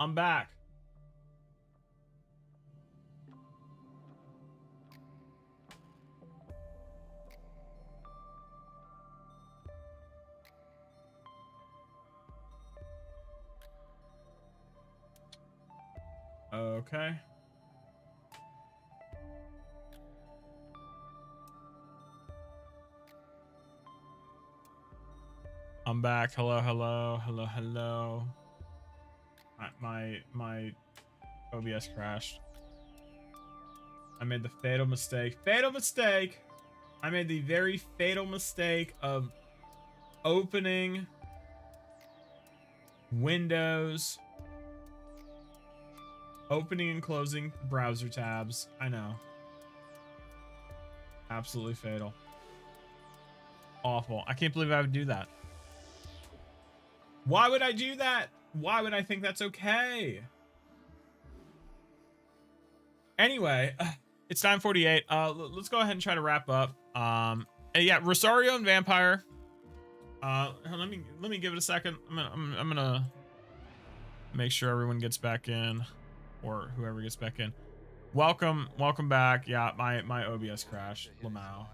I'm back. Okay. I'm back. Hello, hello, hello, hello. My OBS crashed. I made the fatal mistake. Fatal mistake! I made the very fatal mistake of opening Windows, opening and closing browser tabs. I know. Absolutely fatal. Awful. I can't believe I would do that. Why would I do that? Why would I think that's okay? Anyway, it's 9:48. Let's go ahead and try to wrap up. Yeah, Rosario and Vampire. Let me give it a second. I'm gonna make sure everyone gets back in, or whoever gets back in. Welcome back. Yeah, my OBS crashed. Lamau.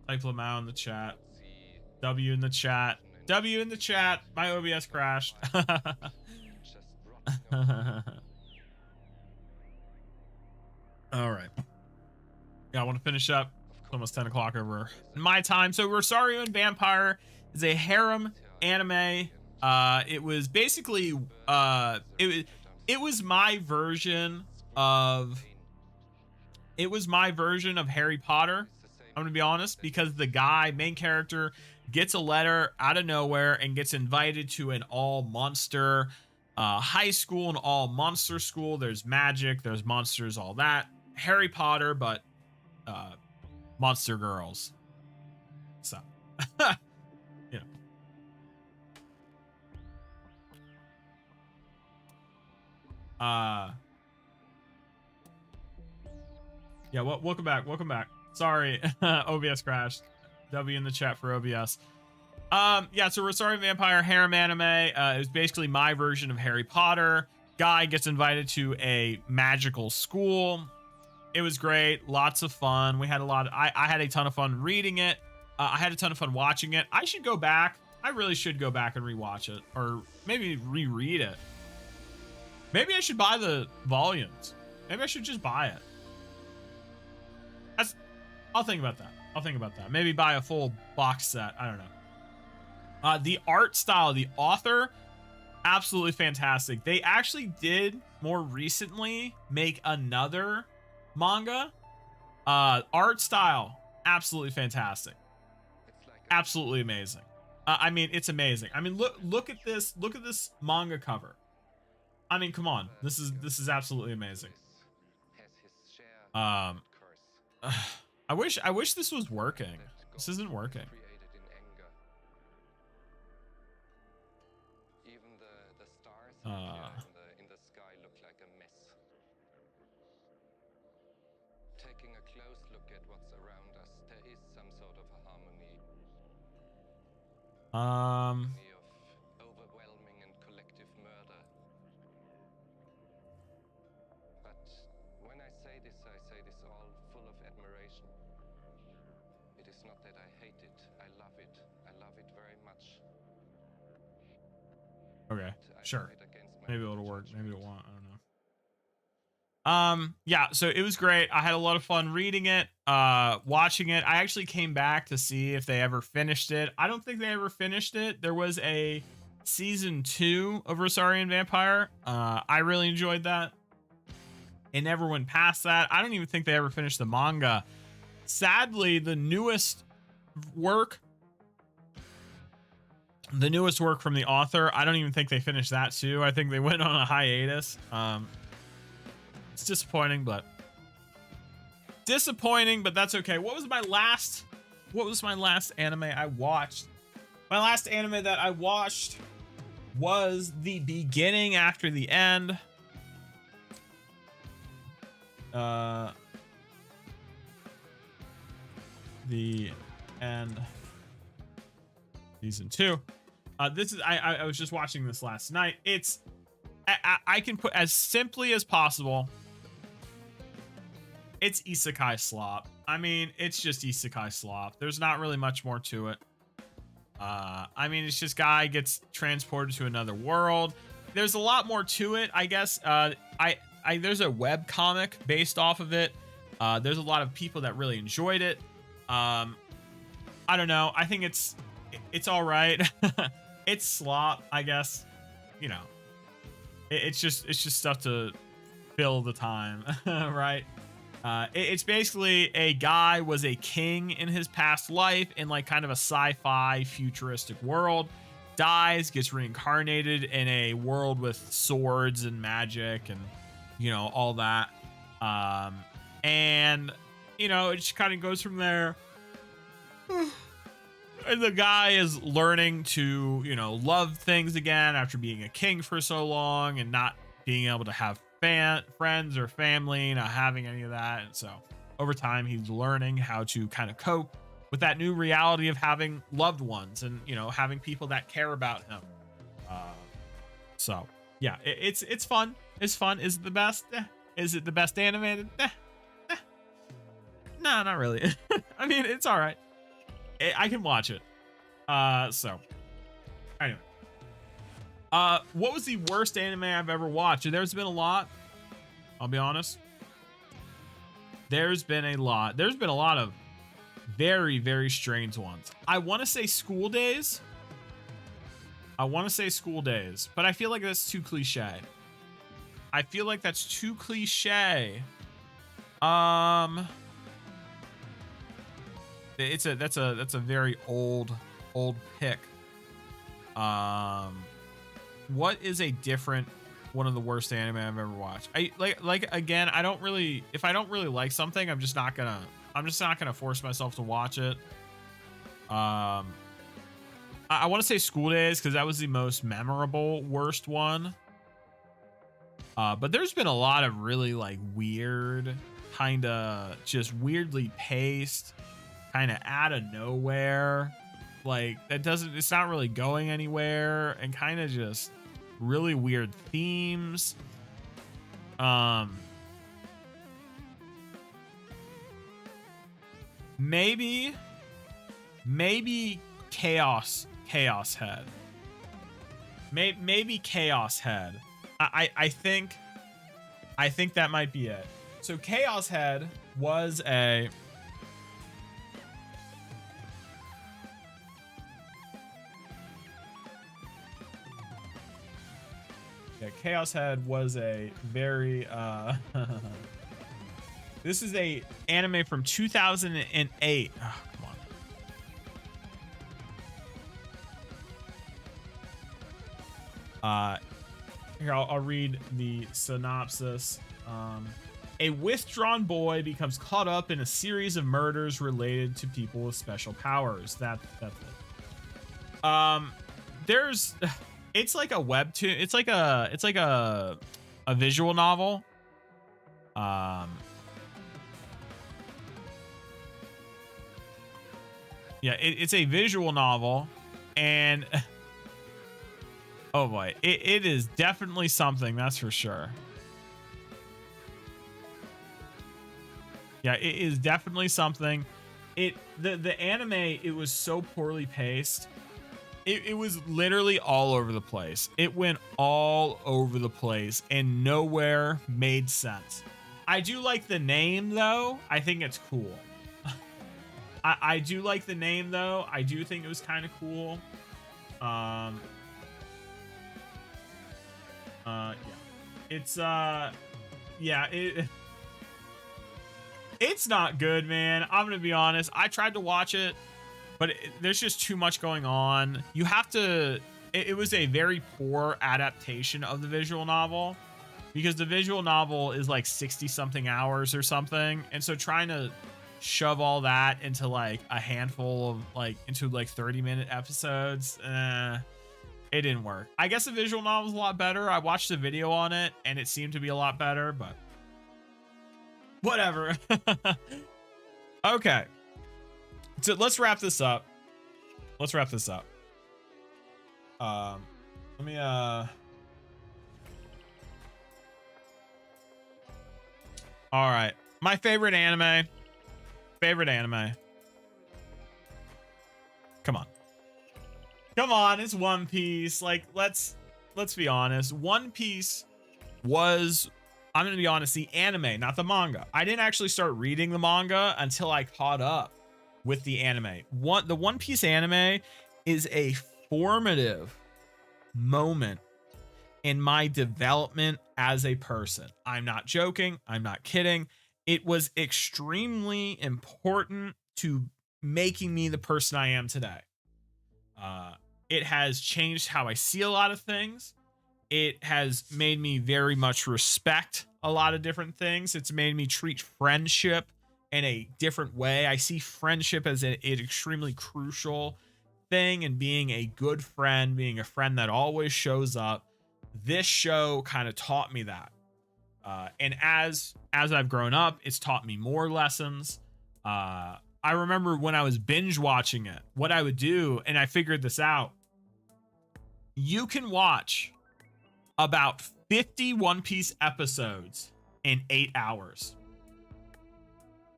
Type Lamau in the chat. W in the chat. W in the chat. My OBS crashed. All right. Yeah, I want to finish up. It's almost 10 o'clock over my time. So Rosario and Vampire is a harem anime. It was basically it was my version of Harry Potter. I'm gonna be honest, because the main character, gets a letter out of nowhere and gets invited to an all monster high school, an all monster school. There's magic, there's monsters, all that. Harry Potter, but monster girls. So, you know. Yeah, welcome back. Sorry, OBS crashed. W in the chat for OBS. Yeah, so Rosario Vampire harem anime. It was basically my version of Harry Potter. Guy gets invited to a magical school. It was great, lots of fun. We had I had a ton of fun reading it. I had a ton of fun watching it. I should go back. I really should go back and rewatch it, or maybe reread it. Maybe I should buy the volumes. Maybe I should just buy it. I'll think about that. Maybe buy a full box set. I don't know. The art style, the author, absolutely fantastic. They actually did more recently make another manga. Art style, absolutely fantastic. Absolutely amazing. I mean, it's amazing. I mean, look at this. Look at this manga cover. I mean, come on. This is absolutely amazing. I wish this was working. This isn't working. In the sky look like a mess. Taking a close look at what's around us, there is some sort of a harmony. Of overwhelming and collective murder. But when I say this all full of admiration. It is not that I hate it, I love it. I love it very much. Okay, sure. Maybe it'll work. Maybe it won't. I don't know. Yeah, so it was great. I had a lot of fun reading it, watching it. I actually came back to see if they ever finished it. I don't think they ever finished it. There was a season 2 of Rosario and Vampire. I really enjoyed that. It never went past that. I don't even think they ever finished the manga. Sadly, the newest work from the author, I don't even think they finished that too. I think they went on a hiatus. It's disappointing, but that's okay. What was my last anime I watched? My last anime that I watched was The Beginning After the End. The End, season 2. This is I was just watching this last night. It's I can put as simply as possible. It's isekai slop. I mean, it's just isekai slop. There's not really much more to it. I mean, it's just guy gets transported to another world. There's a lot more to it, I guess. There's a web comic based off of it. There's a lot of people that really enjoyed it. I don't know. I think it's all right. It's slop, I guess. You know, it's just stuff to fill the time, right? It's basically a guy was a king in his past life in like kind of a sci-fi futuristic world, dies, gets reincarnated in a world with swords and magic and, you know, all that. And, you know, it just kind of goes from there. And the guy is learning to, you know, love things again after being a king for so long and not being able to have friends or family, not having any of that. And so over time, he's learning how to kind of cope with that new reality of having loved ones and, you know, having people that care about him. So yeah, it's fun. It's fun. Is it the best? Is it the best animated? No, not really. I mean, it's all right. I can watch it. So anyway, what was the worst anime I've ever watched? There's been a lot. I'll be honest. There's been a lot. There's been a lot of very, very strange ones. I want to say School Days. But I feel like that's too cliche. That's a very old pick. What is a different one of the worst anime I've ever watched? Again, if I don't really like something, I'm just not gonna force myself to watch it. I want to say School Days because that was the most memorable worst one. But there's been a lot of really like weird, kind of just weirdly paced, kind of out of nowhere, like it's not really going anywhere, and kind of just really weird themes. Maybe Chaos Head. Maybe Chaos Head. I think that might be it. So Chaos Head was a Chaos Head was a very this is a anime from 2008. Oh, come on. Here, I'll read the synopsis. A withdrawn boy becomes caught up in a series of murders related to people with special powers. That's it. It's like a webtoon. It's like a visual novel. Yeah, it's a visual novel, and oh boy, it is definitely something, that's for sure. Yeah, it is definitely something. The anime, it was so poorly paced. It was literally all over the place. It went all over the place and nowhere made sense. I do like the name though. I think it's cool. I do like the name though. I do think it was kind of cool. Yeah. It's it's not good, man. I'm gonna be honest. I tried to watch it, but there's just too much going on. You have to. It was a very poor adaptation of the visual novel, because the visual novel is like 60 something hours or something, and so trying to shove all that into like a handful of into 30-minute episodes, it didn't work. I guess the visual novel is a lot better. I watched a video on it and it seemed to be a lot better, but whatever. Okay, so let's wrap this up. Let me all right, my favorite anime. Come on, it's One Piece. Like, let's be honest. One Piece was, I'm gonna be honest, the anime, not the manga. I didn't actually start reading the manga until I caught up with the anime. The One Piece anime is a formative moment in my development as a person. I'm not joking. I'm not kidding. It was extremely important to making me the person I am today. It has changed how I see a lot of things. It has made me very much respect a lot of different things. It's made me treat friendship in a different way. I see friendship as an extremely crucial thing, and being a good friend, being a friend that always shows up. This show kind of taught me that. And as I've grown up, it's taught me more lessons. I remember when I was binge watching it, what I would do, and I figured this out. You can watch about 50 One Piece episodes in 8 hours.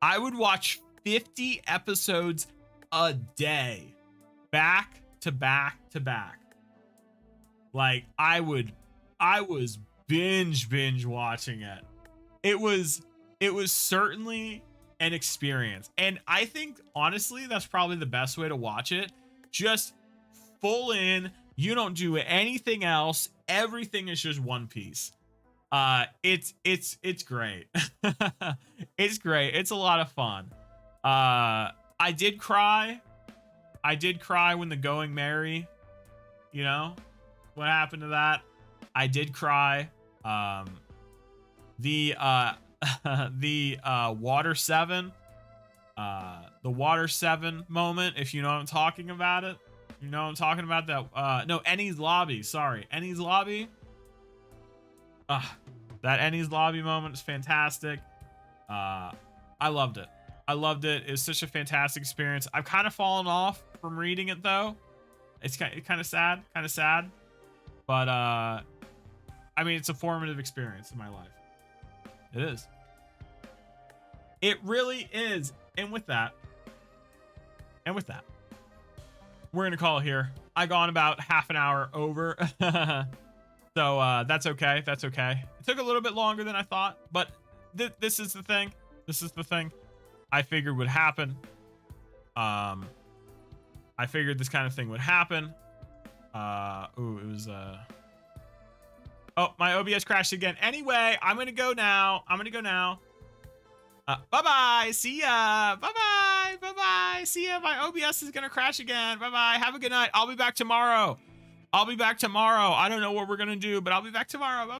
I would watch 50 episodes a day, back to back to back. Like, I was binge watching it. It was certainly an experience. And I think, honestly, that's probably the best way to watch it. Just full in. You don't do anything else. Everything is just One Piece. It's great. It's great. It's a lot of fun. I did cry when the Going Merry, you know, what happened to that? I did cry. The Water 7, the Water 7 moment, if you know what I'm talking about it. You know what I'm talking about? That no, Ennie's Lobby. Sorry, Ennie's Lobby. That Ennie's Lobby moment is fantastic. I loved it. It was such a fantastic experience. I've kind of fallen off from reading it though. It's kind of sad, but I mean, it's a formative experience in my life. It is. It really is. And with that, we're going to call it here. I gone about half an hour over. So that's okay. It took a little bit longer than I thought, but this is the thing. I figured would happen. I figured this kind of thing would happen. Ooh, it was oh, my OBS crashed again. Anyway, I'm gonna go now. Bye-bye. See ya. Bye-bye. See ya. My OBS is gonna crash again. Bye-bye. Have a good night. I'll be back tomorrow. I don't know what we're gonna do, but I'll be back tomorrow. Bye.